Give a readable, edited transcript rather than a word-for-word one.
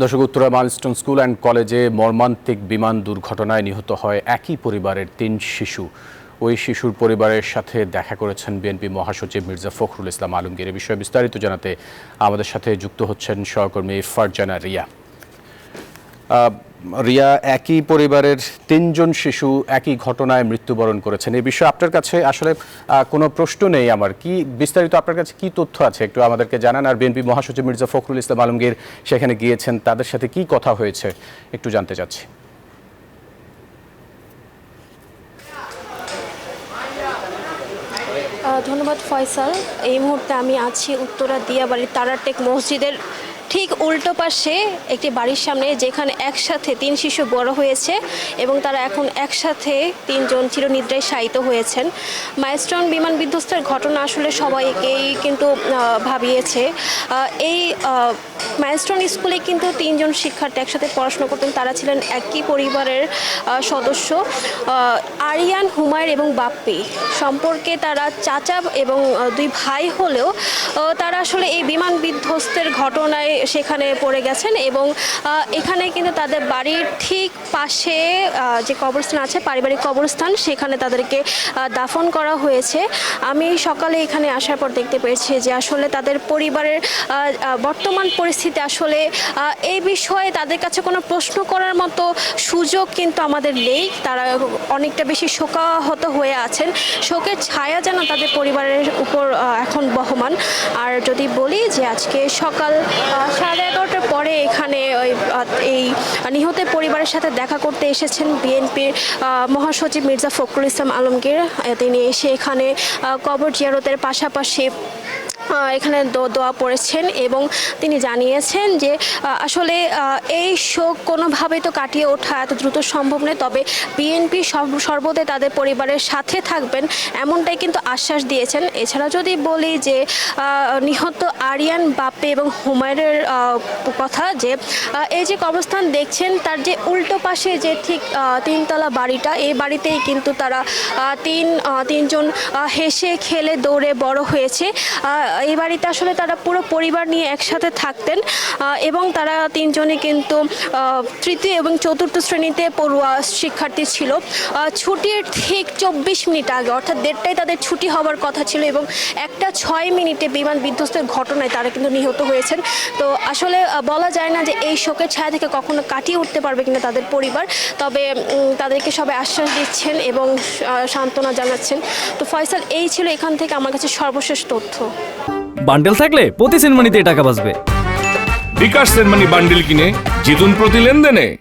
দর্শক, Uttara milestone school and কলেজে মর্মান্তিক বিমান দুর্ঘটনায় নিহত হয় একই পরিবারের ৩ শিশু। ওই শিশুর পরিবারের সাথে দেখা করেছেন বিএনপি মহাসচিব মির্জা ফখরুল ইসলাম আলমগীর। এ বিষয়ে বিস্তারিত জানাতে আমাদের সাথে যুক্ত হচ্ছেন সহকর্মী ফারজানা রিয়া। রিয়া, একই পরিবারের ৩ জন শিশু একই ঘটনায় মৃত্যুবরণ করেছেন। এই বিষয়ে আপনার কাছে আসলে কোনো প্রশ্ন নেই আমার, কি বিস্তারিত আপনার কাছে কি তথ্য আছে একটু আমাদেরকে জানান। আর বিএনপি মহাসচিব মির্জা ফখরুল ইসলাম আলমগীর সেখানে গিয়েছেন, তাদের সাথে কি কথা হয়েছে একটু জানতে চাচ্ছি। ধন্যবাদ ফয়সাল। এই মুহূর্তে আমি আছি উত্তরা দিয়াবাড়ির তারাটেক মসজিদের ঠিক উল্টো পাশে একটি বাড়ির সামনে, যেখানে একসাথে ৩ শিশু বড় হয়েছে এবং তারা এখন একসাথে ৩ জন চিরনিদ্রায় শায়িত হয়েছেন। মাইলস্টোন বিমান বিধ্বস্তের ঘটনা আসলে সবাইকেই কিন্তু ভাবিয়েছে। এই মাইলস্টোন স্কুলে কিন্তু ৩ জন শিক্ষার্থী একসাথে পড়াশোনা করতেন। তারা ছিলেন একই পরিবারের সদস্য। আরিয়ান, হুমায়ুন এবং বাপ্পি সম্পর্কে তারা চাচা এবং 2 ভাই হলেও তারা আসলে এই বিমান বিধ্বস্তের ঘটনায় সেখানে পড়ে গেছেন এবং এখানে কিন্তু তাদের বাড়ির ঠিক পাশে যে কবরস্থান আছে, পারিবারিক কবরস্থান, সেখানে তাদেরকে দাফন করা হয়েছে। আমি সকালে এখানে আসার পর দেখতে পেয়েছি যে আসলে তাদের পরিবারের বর্তমান পরিস্থিতি আসলে এই বিষয়ে তাদের কাছে কোনো প্রশ্ন করার মতো সুযোগ কিন্তু আমাদের নেই। তারা অনেকটা বেশি শোকাহত হয়ে আছেন। শোকের ছায়া যেন তাদের পরিবারের উপর এখন বহমান। আর যদি বলি যে আজকে সকাল 11:30টার পরে এখানে এই নিহতের পরিবারের সাথে দেখা করতে এসেছেন বিএনপির মহাসচিব মির্জা ফখরুল ইসলাম আলমগীর। তিনি এসে এখানে কবর জিয়ারতের পাশাপাশি এখানে দোয়া পড়েছেন এবং তিনি জানিয়েছেন যে আসলে এই শোক কোনোভাবেই তো কাটিয়ে ওঠা এত দ্রুত সম্ভব নয়, তবে বিএনপি সর্বদাই তাদের পরিবারের সাথে থাকবেন এমনটাই কিন্তু আশ্বাস দিয়েছেন। এছাড়া যদি বলি যে নিহত আরিয়ান, বাপ্পি এবং হুমায়ুনের কথা, যে এই যে কবরস্থান দেখছেন তার যে উল্টো পাশে যে ঠিক 3তলা বাড়িটা, এই বাড়িতেই কিন্তু তারা তিনজন হেসে খেলে দৌড়ে বড় হয়েছে। এই বাড়িতে আসলে তারা পুরো পরিবার নিয়ে একসাথে থাকতেন এবং তারা 3 জনই কিন্তু তৃতীয় এবং চতুর্থ শ্রেণীতে পড়ুয়া শিক্ষার্থী ছিল। ছুটির ঠিক 24 মিনিট আগে, অর্থাৎ 1:30টায় তাদের ছুটি হওয়ার কথা ছিল এবং 1:06 বিমান বিধ্বস্তের ঘটনায় তারা কিন্তু নিহত হয়েছেন। তো আসলে বলা যায় না যে এই শোকের ছায়া থেকে কখনো কাটিয়ে উঠতে পারবে কিনা তাদের পরিবার, তবে তাদেরকে সবাই আশ্বাস দিচ্ছেন এবং সান্ত্বনা জানাচ্ছেন। তো ফয়সাল, এই ছিল এখান থেকে আমার কাছে সর্বশেষ তথ্য। বান্ডেল থাকলে প্রতি সেনমানিতে টাকা বাঁচবে। বিকাশ সেনমানি বান্ডেল কিনে জিতুন প্রতি লেনদেনে।